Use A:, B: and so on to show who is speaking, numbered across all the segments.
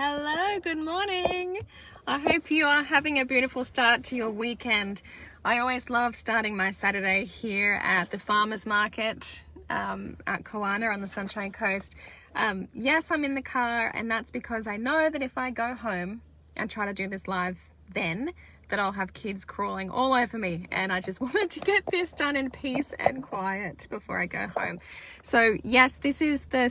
A: Hello, good morning. I hope you are having a beautiful start to your weekend. I always love starting my Saturday here at the farmers market at Kawana on the Sunshine Coast. Yes, I'm in the car, and that's because I know that if I go home and try to do this live then, that I'll have kids crawling all over me, and I just wanted to get this done in peace and quiet before I go home. So yes, this is the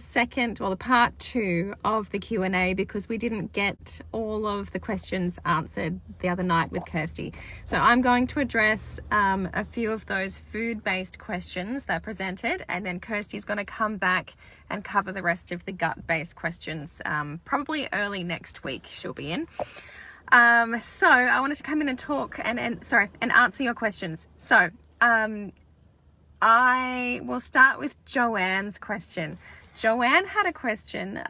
A: part 2 of the Q&A because we didn't get all of the questions answered the other night with Kirsty. So I'm going to address a few of those food-based questions that presented, and then Kirsty's going to come back and cover the rest of the gut-based questions. Probably early next week she'll be in. So I wanted to come in and talk and answer your questions. So, I will start with Joanne's question. Joanne had a question.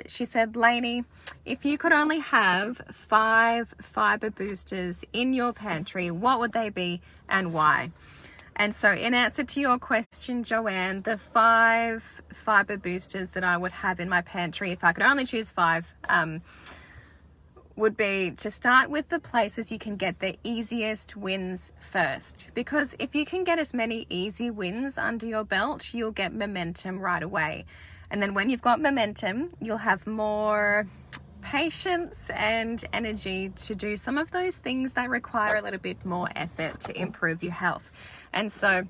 A: She said, Lainey, if you could only have 5 fiber boosters in your pantry, what would they be and why? And so in answer to your question, Joanne, the 5 fiber boosters that I would have in my pantry, if I could only choose 5, would be to start with the places you can get the easiest wins first. Because if you can get as many easy wins under your belt, you'll get momentum right away. And then when you've got momentum, you'll have more patience and energy to do some of those things that require a little bit more effort to improve your health. And so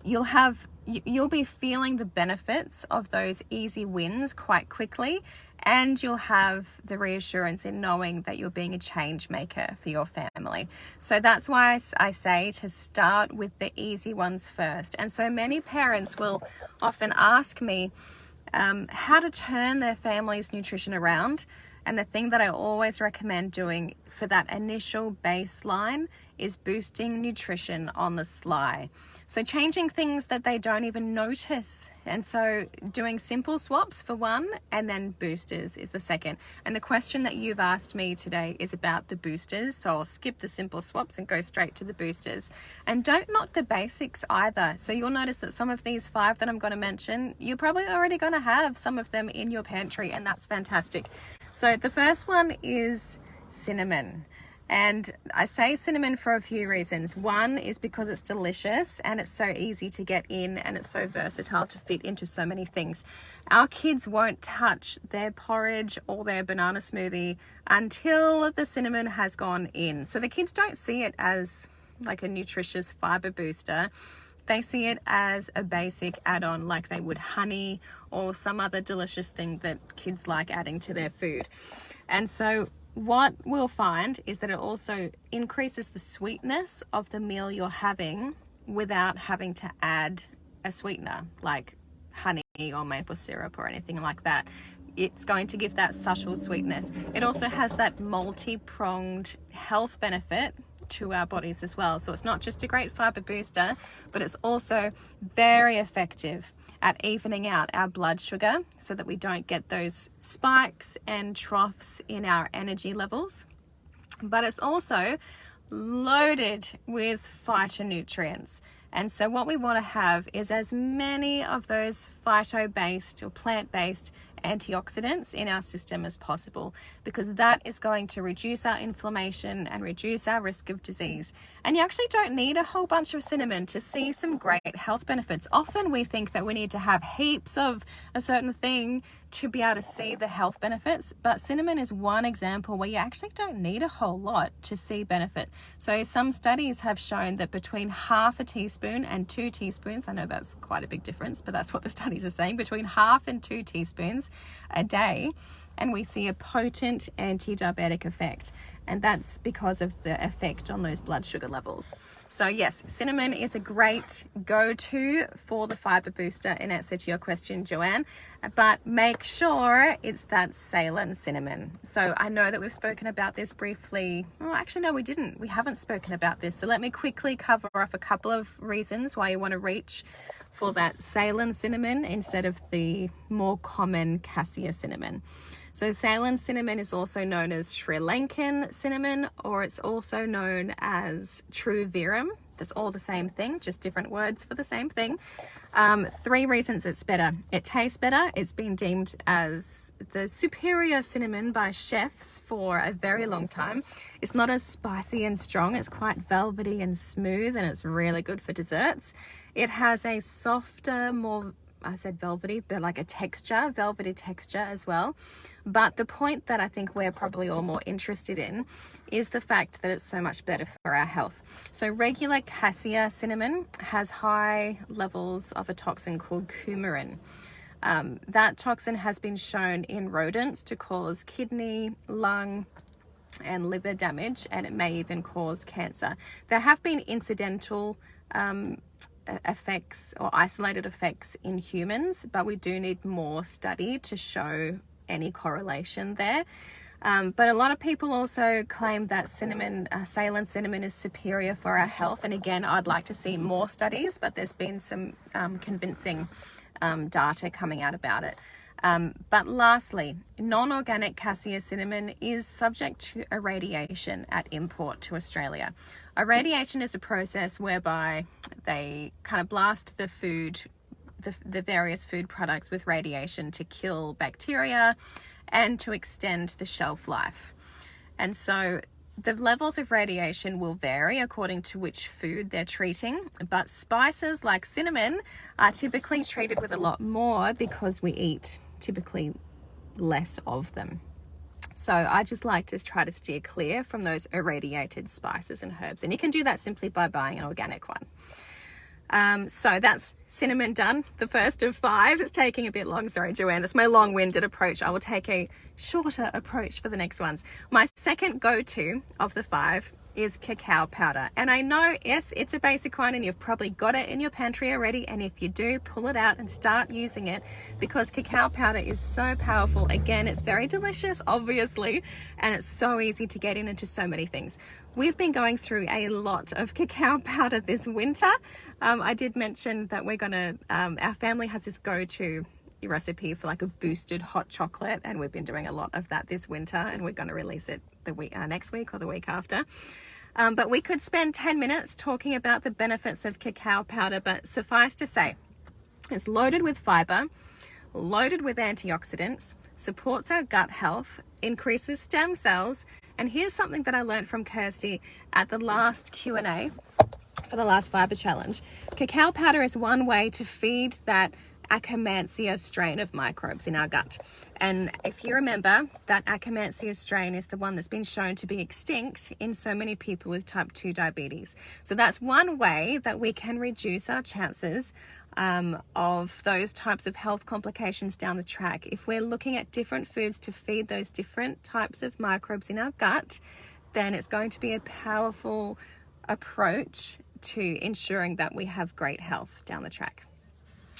A: you'll be feeling the benefits of those easy wins quite quickly, and you'll have the reassurance in knowing that you're being a change maker for your family. So that's why I say to start with the easy ones first. And so many parents will often ask me how to turn their family's nutrition around. And the thing that I always recommend doing for that initial baseline is boosting nutrition on the sly. So changing things that they don't even notice. And so doing simple swaps for one, and then boosters is the second. And the question that you've asked me today is about the boosters. So I'll skip the simple swaps and go straight to the boosters. And don't knock the basics either. So you'll notice that some of these 5 that I'm going to mention, you're probably already going to have some of them in your pantry, and that's fantastic. So the first one is cinnamon. And I say cinnamon for a few reasons. One is because it's delicious and it's so easy to get in, and it's so versatile to fit into so many things. Our kids won't touch their porridge or their banana smoothie until the cinnamon has gone in. So the kids don't see it as like a nutritious fiber booster. They see it as a basic add-on, like they would honey or some other delicious thing that kids like adding to their food. And so what we'll find is that it also increases the sweetness of the meal you're having without having to add a sweetener like honey or maple syrup or anything like that. It's going to give that subtle sweetness. It also has that multi-pronged health benefit to our bodies as well. So it's not just a great fiber booster, but it's also very effective at evening out our blood sugar so that we don't get those spikes and troughs in our energy levels. But it's also loaded with phytonutrients. And so what we want to have is as many of those phyto-based or plant-based antioxidants in our system as possible, because that is going to reduce our inflammation and reduce our risk of disease. And you actually don't need a whole bunch of cinnamon to see some great health benefits. Often we think that we need to have heaps of a certain thing to be able to see the health benefits, but cinnamon is one example where you actually don't need a whole lot to see benefit. So some studies have shown that between half a teaspoon and 2 teaspoons, I know that's quite a big difference, but that's what the studies are saying, between half and 2 teaspoons a day, and we see a potent anti-diabetic effect. And that's because of the effect on those blood sugar levels. So yes, cinnamon is a great go-to for the fiber booster in answer to your question, Joanne, but make sure it's that Ceylon cinnamon. So I know that we've spoken about this briefly. Oh, actually, no, we didn't. We haven't spoken about this. So let me quickly cover off a couple of reasons why you want to reach for that Ceylon cinnamon instead of the more common cassia cinnamon. So Ceylon cinnamon is also known as Sri Lankan cinnamon, or it's also known as True Verum. That's all the same thing, just different words for the same thing. 3 reasons it's better. It tastes better. It's been deemed as the superior cinnamon by chefs for a very long time. It's not as spicy and strong. It's quite velvety and smooth, and it's really good for desserts. It has a softer, more, I said velvety, but like a texture, velvety texture as well. But the point that I think we're probably all more interested in is the fact that it's so much better for our health. So regular cassia cinnamon has high levels of a toxin called coumarin. That toxin has been shown in rodents to cause kidney, lung, and liver damage, and it may even cause cancer. There have been incidental effects or isolated effects in humans, but we do need more study to show any correlation there. But a lot of people also claim that cinnamon, Ceylon cinnamon, is superior for our health. And again, I'd like to see more studies, but there's been some convincing data coming out about it. But lastly, non-organic cassia cinnamon is subject to irradiation at import to Australia. Irradiation is a process whereby they kind of blast the food, the various food products with radiation to kill bacteria and to extend the shelf life. And so the levels of radiation will vary according to which food they're treating, but spices like cinnamon are typically treated with a lot more because we eat typically less of them. So I just like to try to steer clear from those irradiated spices and herbs, and you can do that simply by buying an organic one. So that's cinnamon done, the first of 5. It's taking a bit long, sorry Joanne, it's my long-winded approach. I will take a shorter approach for the next ones. My second go-to of the 5 is cacao powder, and I know, yes, it's a basic one and you've probably got it in your pantry already, and if you do, pull it out and start using it, because cacao powder is so powerful. Again, it's very delicious, obviously, and it's so easy to get into so many things. We've been going through a lot of cacao powder this winter. I did mention that we're gonna, our family has this go-to recipe for like a boosted hot chocolate, and we've been doing a lot of that this winter, and we're going to release it the week next week or the week after. But we could spend 10 minutes talking about the benefits of cacao powder, but suffice to say, it's loaded with fiber, loaded with antioxidants, supports our gut health, increases stem cells, and here's something that I learned from Kirsty at the last Q&A for the last fiber challenge. Cacao powder is one way to feed that Akkermansia strain of microbes in our gut. And if you remember, that Akkermansia strain is the one that's been shown to be extinct in so many people with type 2 diabetes. So that's one way that we can reduce our chances of those types of health complications down the track. If we're looking at different foods to feed those different types of microbes in our gut, then it's going to be a powerful approach to ensuring that we have great health down the track.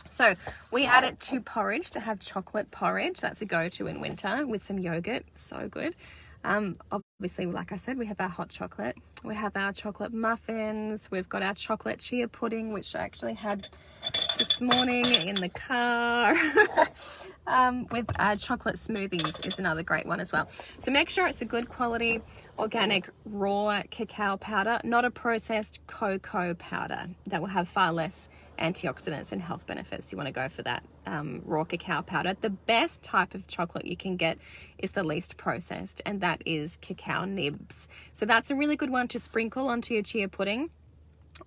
A: So we add it to porridge to have chocolate porridge. That's a go-to in winter with some yogurt. So good. Obviously, like I said, we have our hot chocolate. We have our chocolate muffins. We've got our chocolate chia pudding, which I actually had this morning in the car. With chocolate smoothies is another great one as well. So make sure it's a good quality organic raw cacao powder, not a processed cocoa powder that will have far less antioxidants and health benefits. You want to go for that raw cacao powder. The best type of chocolate you can get is the least processed, and that is cacao nibs. So that's a really good one to sprinkle onto your chia pudding,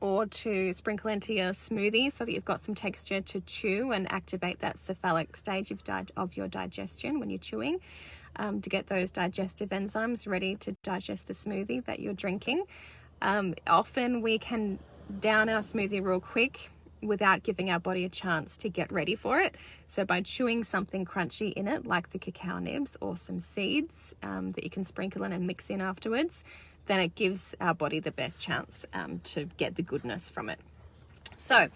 A: or to sprinkle into your smoothie so that you've got some texture to chew and activate that cephalic stage of your digestion when you're chewing, to get those digestive enzymes ready to digest the smoothie that you're drinking. Often we can down our smoothie real quick without giving our body a chance to get ready for it. So by chewing something crunchy in it, like the cacao nibs or some seeds that you can sprinkle in and mix in afterwards, then it gives our body the best chance to get the goodness from it. So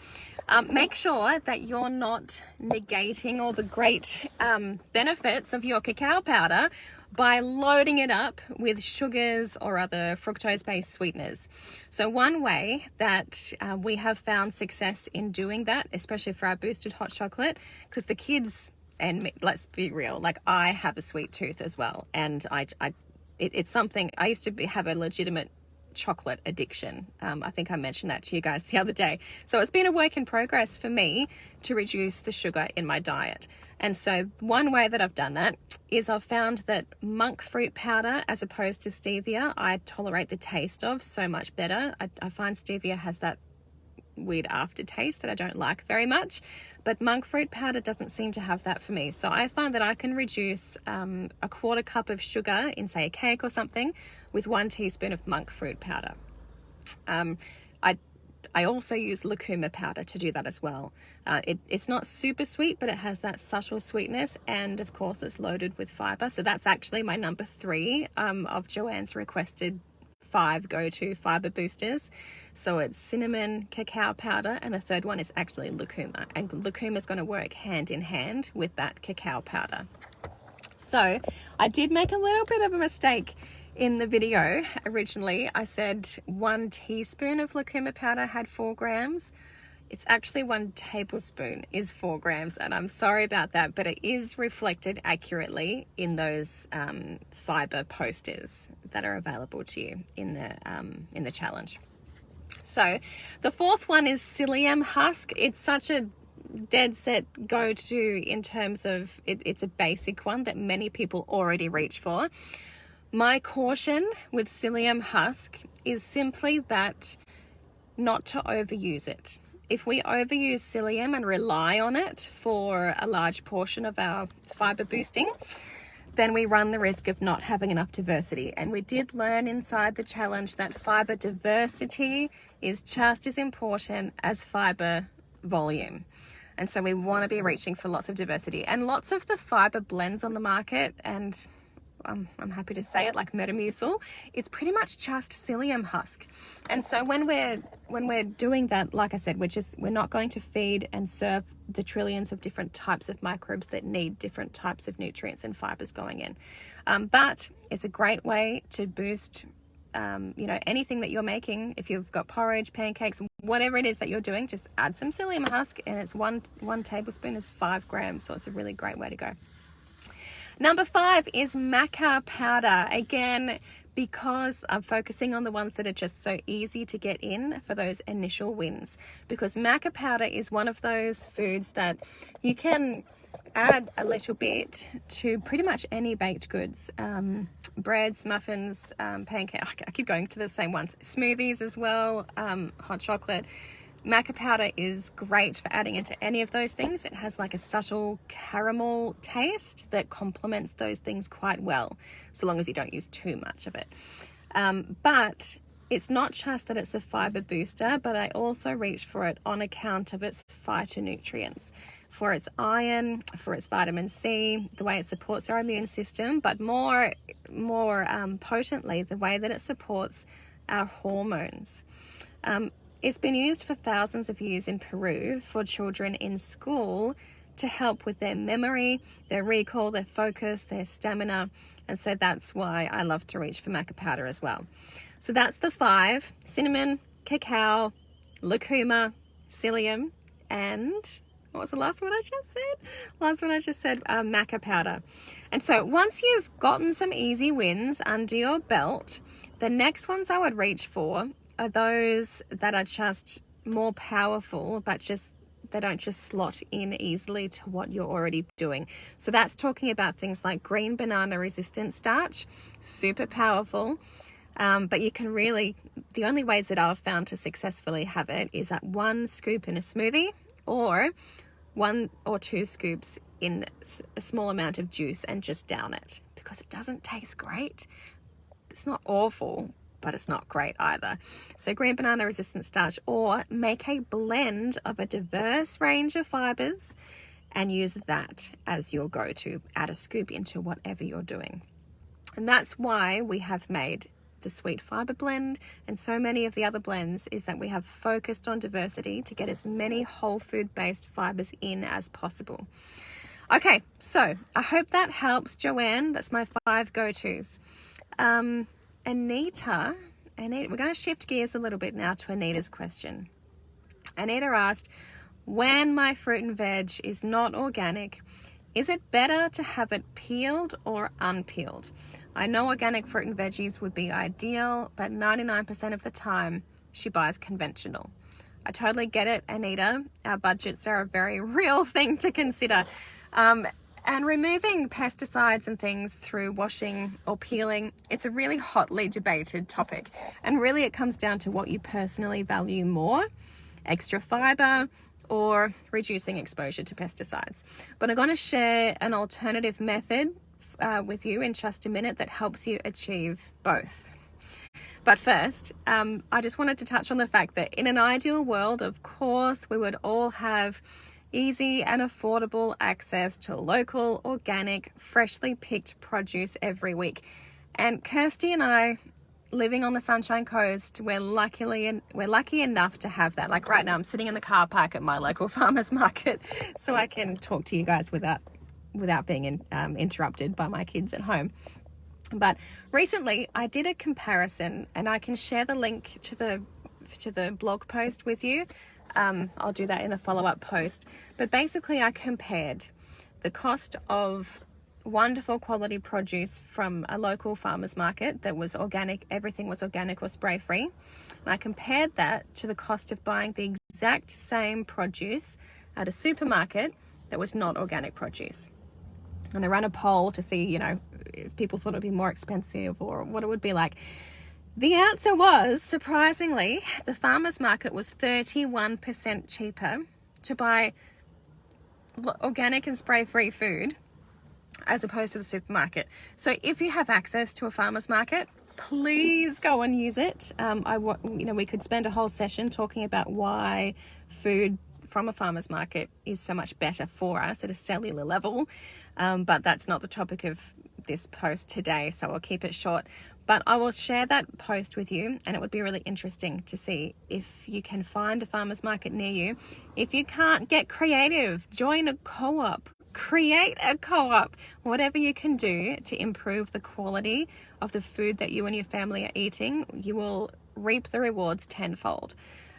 A: make sure that you're not negating all the great benefits of your cacao powder by loading it up with sugars or other fructose-based sweeteners. So one way that we have found success in doing that, especially for our boosted hot chocolate, because the kids, and let's be real, like I have a sweet tooth as well, and it's something I used to have a legitimate chocolate addiction. I think I mentioned that to you guys the other day. So it's been a work in progress for me to reduce the sugar in my diet. And so one way that I've done that is I've found that monk fruit powder, as opposed to stevia, I tolerate the taste of so much better. I find stevia has that weird aftertaste that I don't like very much, but monk fruit powder doesn't seem to have that for me. So I find that I can reduce a quarter cup of sugar in, say, a cake or something with 1 teaspoon of monk fruit powder. I also use lucuma powder to do that as well. It's not super sweet, but it has that subtle sweetness, and of course it's loaded with fiber. So that's actually my number 3 of Joanne's requested 5 go-to fiber boosters. So it's cinnamon, cacao powder, and the third one is actually lucuma. And lucuma is going to work hand in hand with that cacao powder. So I did make a little bit of a mistake in the video. Originally, I said 1 teaspoon of lucuma powder had 4 grams. It's actually 1 tablespoon is 4 grams, and I'm sorry about that, but it is reflected accurately in those fiber posters that are available to you in the challenge. So the 4th one is psyllium husk. It's such a dead set go-to in terms of it's a basic one that many people already reach for. My caution with psyllium husk is simply that not to overuse it. If we overuse psyllium and rely on it for a large portion of our fiber boosting, then we run the risk of not having enough diversity. And we did learn inside the challenge that fiber diversity is just as important as fiber volume. And so we want to be reaching for lots of diversity. And lots of the fiber blends on the market, and I'm happy to say it, like Metamucil, it's pretty much just psyllium husk. And so when we're doing that, like I said, we're not going to feed and serve the trillions of different types of microbes that need different types of nutrients and fibers going in. But it's a great way to boost anything that you're making. If you've got porridge, pancakes, whatever it is that you're doing, just add some psyllium husk, and it's one tablespoon is 5 grams. So it's a really great way to go. Number 5 is maca powder. Again, because I'm focusing on the ones that are just so easy to get in for those initial wins. Because maca powder is one of those foods that you can add a little bit to pretty much any baked goods. Breads, muffins, pancakes. I keep going to the same ones. Smoothies as well, hot chocolate. Maca powder is great for adding into any of those things. It has like a subtle caramel taste that complements those things quite well, so long as you don't use too much of it. But it's not just that it's a fiber booster, but I also reach for it on account of its phytonutrients, for its iron, for its vitamin C, the way it supports our immune system, but more potently, the way that it supports our hormones. It's been used for thousands of years in Peru for children in school to help with their memory, their recall, their focus, their stamina. And so that's why I love to reach for maca powder as well. So that's the 5: cinnamon, cacao, lucuma, psyllium, and what was the last one I just said? Maca powder. And so once you've gotten some easy wins under your belt, the next ones I would reach for are those that are just more powerful, but they don't just slot in easily to what you're already doing. So that's talking about things like green banana resistant starch, super powerful. But you can really, the only ways that I've found to successfully have it is at 1 scoop in a smoothie, or 1 or 2 scoops in a small amount of juice and just down it, because it doesn't taste great. It's not awful, but it's not great either. So green banana resistant starch, or make a blend of a diverse range of fibers and use that as your go-to. Add a scoop into whatever you're doing. And that's why we have made the sweet fiber blend and so many of the other blends, is that we have focused on diversity to get as many whole food based fibers in as possible. Okay, so I hope that helps, Joanne. That's my 5 go-tos. Anita, we're going to shift gears a little bit now to Anita's question. Anita asked, when my fruit and veg is not organic Is it better to have it peeled or unpeeled? I know organic fruit and veggies would be ideal, but 99% of the time she buys conventional. I totally get it, Anita. Our budgets are a very real thing to consider. And removing pesticides and things through washing or peeling, it's a really hotly debated topic. And really it comes down to what you personally value more, extra fiber or reducing exposure to pesticides. But I'm going to share an alternative method with you in just a minute that helps you achieve both. But first, I just wanted to touch on the fact that in an ideal world, of course, we would all have easy and affordable access to local, organic, freshly picked produce every week. And Kirsty and I, living on the Sunshine Coast, we're lucky enough to have that. Like right now, I'm sitting in the car park at my local farmers market, so I can talk to you guys without being interrupted by my kids at home. But recently, I did a comparison, and I can share the link to the blog post with you. I'll do that in a follow-up post. But basically, I compared the cost of wonderful quality produce from a local farmer's market that was organic, everything was organic or spray-free. And I compared that to the cost of buying the exact same produce at a supermarket that was not organic produce. And I ran a poll to see, if people thought it would be more expensive or what it would be like. The answer was, surprisingly, the farmer's market was 31% cheaper to buy organic and spray-free food as opposed to the supermarket. So if you have access to a farmer's market, please go and use it. We could spend a whole session talking about why food from a farmer's market is so much better for us at a cellular level. But that's not the topic of this post today, so I'll keep it short. But I will share that post with you, and it would be really interesting to see if you can find a farmer's market near you. If you can't, get creative. Join a co-op. Create a co-op. Whatever you can do to improve the quality of the food that you and your family are eating, you will reap the rewards tenfold.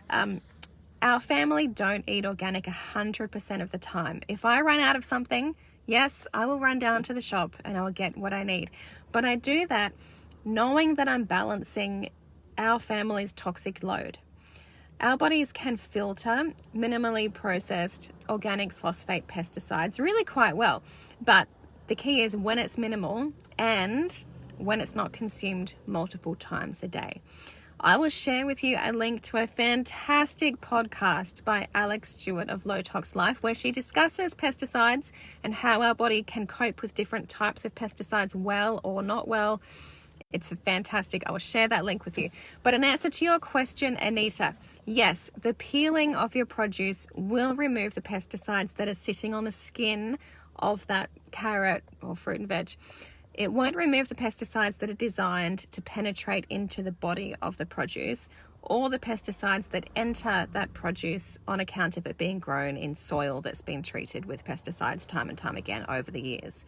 A: Our family don't eat organic 100% of the time. If I run out of something, yes, I will run down to the shop and I'll get what I need. But I do that knowing that I'm balancing our family's toxic load. Our bodies can filter minimally processed organic phosphate pesticides really quite well. But the key is when it's minimal and when it's not consumed multiple times a day. I will share with you a link to a fantastic podcast by Alex Stewart of Low Tox Life, where she discusses pesticides and how our body can cope with different types of pesticides well or not well. It's fantastic. I will share that link with you. But in answer to your question, Anita, yes, the peeling of your produce will remove the pesticides that are sitting on the skin of that carrot or fruit and veg. It won't remove the pesticides that are designed to penetrate into the body of the produce or the pesticides that enter that produce on account of it being grown in soil that's been treated with pesticides time and time again over the years.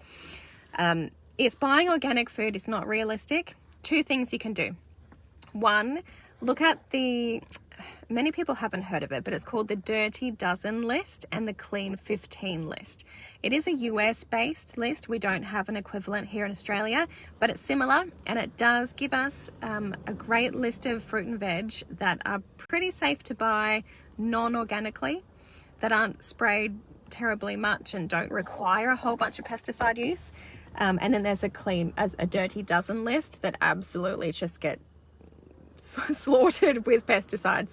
A: If buying organic food is not realistic, two things you can do. One, look at many people haven't heard of it, but it's called the Dirty Dozen list and the Clean 15 list. It is a US-based list. We don't have an equivalent here in Australia, but it's similar, and it does give us a great list of fruit and veg that are pretty safe to buy non-organically, that aren't sprayed terribly much and don't require a whole bunch of pesticide use. And then there's a Dirty Dozen list that absolutely just get slaughtered with pesticides.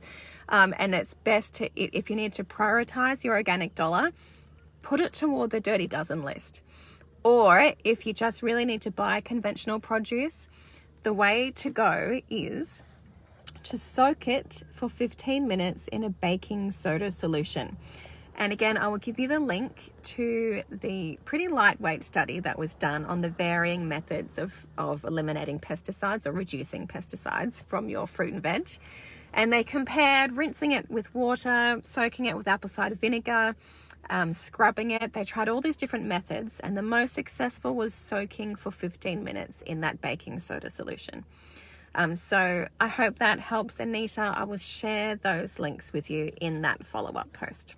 A: And it's best to, if you need to prioritize your organic dollar, put it toward the Dirty Dozen list. Or if you just really need to buy conventional produce, the way to go is to soak it for 15 minutes in a baking soda solution. And again, I will give you the link to the pretty lightweight study that was done on the varying methods of eliminating pesticides or reducing pesticides from your fruit and veg. And they compared rinsing it with water, soaking it with apple cider vinegar, scrubbing it. They tried all these different methods, and the most successful was soaking for 15 minutes in that baking soda solution. So I hope that helps, Anita. I will share those links with you in that follow-up post.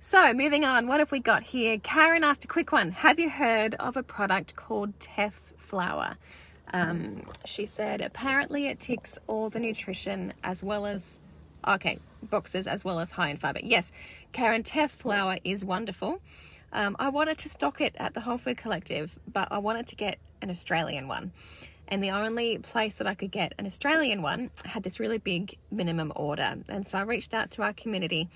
A: So moving on, what have we got here? Karen asked a quick one. Have you heard of a product called Teff flour? She said apparently it ticks all the nutrition as well as boxes as well as high in fiber. Yes, Karen, Teff flour is wonderful. I wanted to stock it at the Whole Food Collective, but I wanted to get an Australian one. And the only place that I could get an Australian one had this really big minimum order. And so I reached out to our community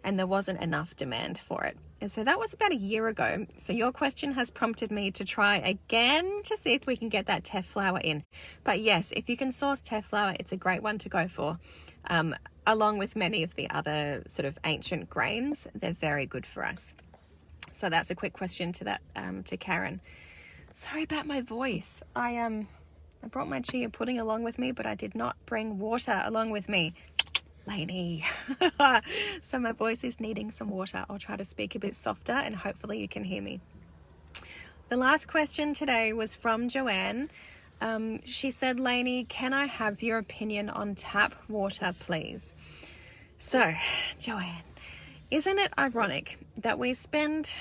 A: and there wasn't enough demand for it. And so that was about a year ago. So your question has prompted me to try again to see if we can get that Teff flour in. But yes, if you can source Teff flour, it's a great one to go for. Along with many of the other sort of ancient grains, they're very good for us. So that's a quick question to that to Karen. Sorry about my voice. I brought my chia pudding along with me, but I did not bring water along with me. Lainey. So my voice is needing some water. I'll try to speak a bit softer and hopefully you can hear me. The last question today was from Joanne. She said, Lainey, can I have your opinion on tap water, please? So, Joanne, isn't it ironic that we spend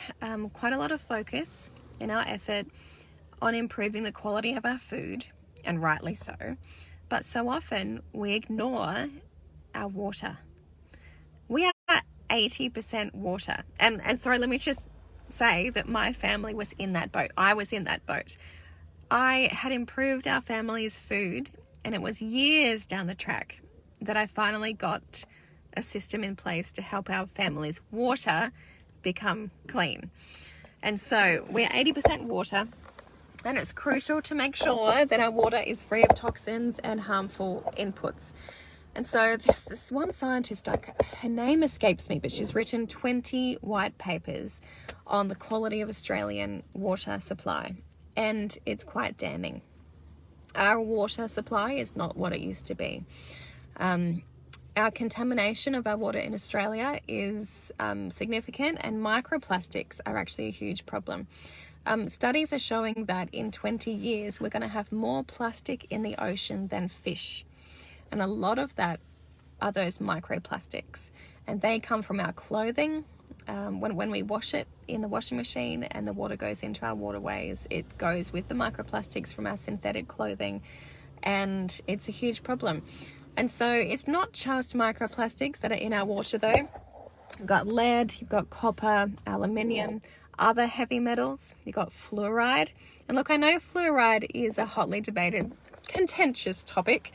A: quite a lot of focus in our effort on improving the quality of our food, and rightly so, but so often we ignore our water. We are 80% water. And sorry, let me just say that my family was in that boat. I was in that boat. I had improved our family's food, and it was years down the track that I finally got a system in place to help our family's water become clean. And so we're 80% water, and it's crucial to make sure that our water is free of toxins and harmful inputs. And so there's this one scientist, her name escapes me, but she's written 20 white papers on the quality of Australian water supply. And it's quite damning. Our water supply is not what it used to be. Our contamination of our water in Australia is significant, and microplastics are actually a huge problem. Studies are showing that in 20 years, we're going to have more plastic in the ocean than fish. And a lot of that are those microplastics. And they come from our clothing. When we wash it in the washing machine and the water goes into our waterways, it goes with the microplastics from our synthetic clothing. And it's a huge problem. And so it's not just microplastics that are in our water though. You've got lead, you've got copper, aluminium, other heavy metals, you've got fluoride. And look, I know fluoride is a hotly debated, contentious topic,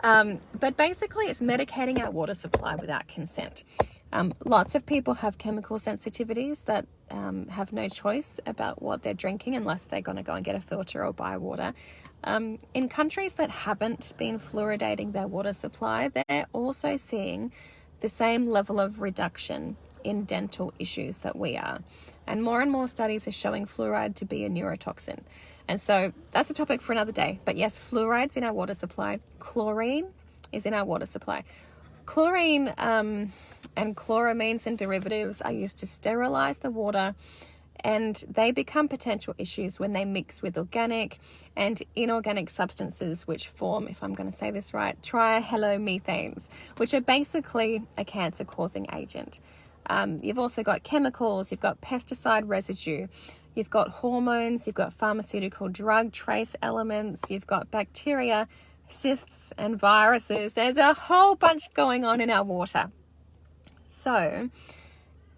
A: but basically it's medicating our water supply without consent. Lots of people have chemical sensitivities that have no choice about what they're drinking unless they're going to go and get a filter or buy water. In countries that haven't been fluoridating their water supply, they're also seeing the same level of reduction in dental issues that we are. And more studies are showing fluoride to be a neurotoxin. And so that's a topic for another day. But yes, fluoride's in our water supply. Chlorine is in our water supply. Chlorine and chloramines and derivatives are used to sterilize the water, and they become potential issues when they mix with organic and inorganic substances which form, if I'm going to say this right, trihalomethanes, which are basically a cancer-causing agent. You've also got chemicals, you've got pesticide residue, you've got hormones, you've got pharmaceutical drug trace elements, you've got bacteria, cysts and viruses. There's a whole bunch going on in our water. So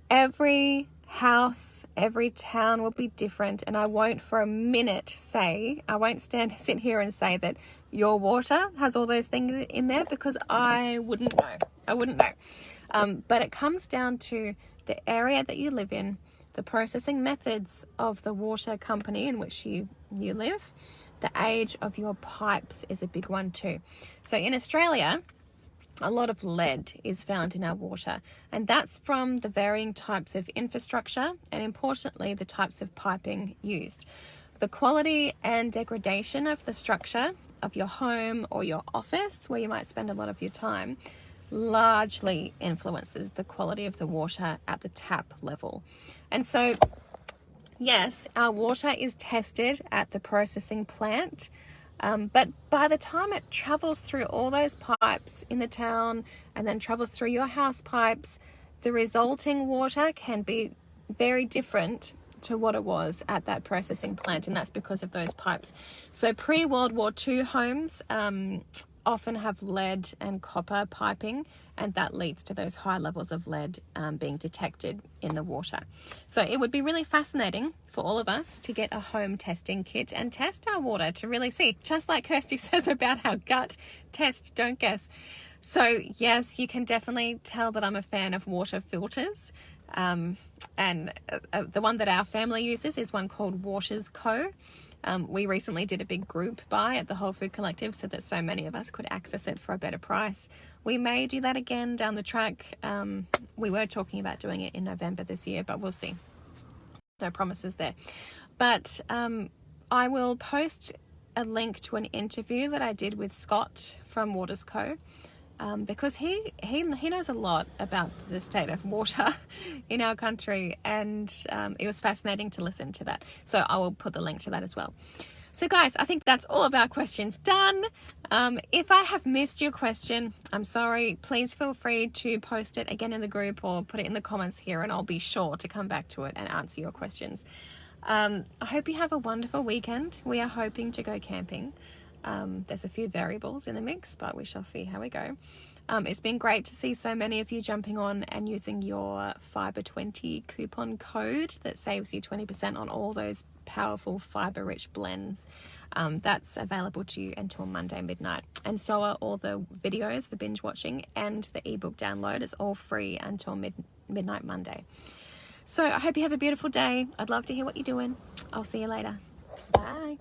A: every house, every town will be different, and I won't for a minute sit here and say that your water has all those things in there, because I wouldn't know. But it comes down to the area that you live in, the processing methods of the water company in which you live, the age of your pipes is a big one too. So in Australia, a lot of lead is found in our water, and that's from the varying types of infrastructure and, importantly, the types of piping used. The quality and degradation of the structure of your home or your office, where you might spend a lot of your time, largely influences the quality of the water at the tap level. And so, yes, our water is tested at the processing plant, but by the time it travels through all those pipes in the town and then travels through your house pipes, the resulting water can be very different to what it was at that processing plant, and that's because of those pipes. So pre-World War II homes often have lead and copper piping, and that leads to those high levels of lead being detected in the water. So it would be really fascinating for all of us to get a home testing kit and test our water to really see, just like Kirsty says about our gut, test, don't guess. So yes, you can definitely tell that I'm a fan of water filters. And the one that our family uses is one called Waters Co. We recently did a big group buy at the Whole Food Collective so that so many of us could access it for a better price. We may do that again down the track. We were talking about doing it in November this year, but we'll see. No promises there. But I will post a link to an interview that I did with Scott from Waters Co. Because he knows a lot about the state of water in our country, and it was fascinating to listen to that. So I will put the link to that as well. So guys, I think that's all of our questions done. If I have missed your question, I'm sorry. Please feel free to post it again in the group or put it in the comments here, and I'll be sure to come back to it and answer your questions. I hope you have a wonderful weekend. We are hoping to go camping. There's a few variables in the mix, but we shall see how we go. It's been great to see so many of you jumping on and using your Fiber20 coupon code that saves you 20% on all those powerful fiber-rich blends. That's available to you until Monday midnight. And so are all the videos for binge watching, and the ebook download is all free until midnight Monday. So I hope you have a beautiful day. I'd love to hear what you're doing. I'll see you later. Bye.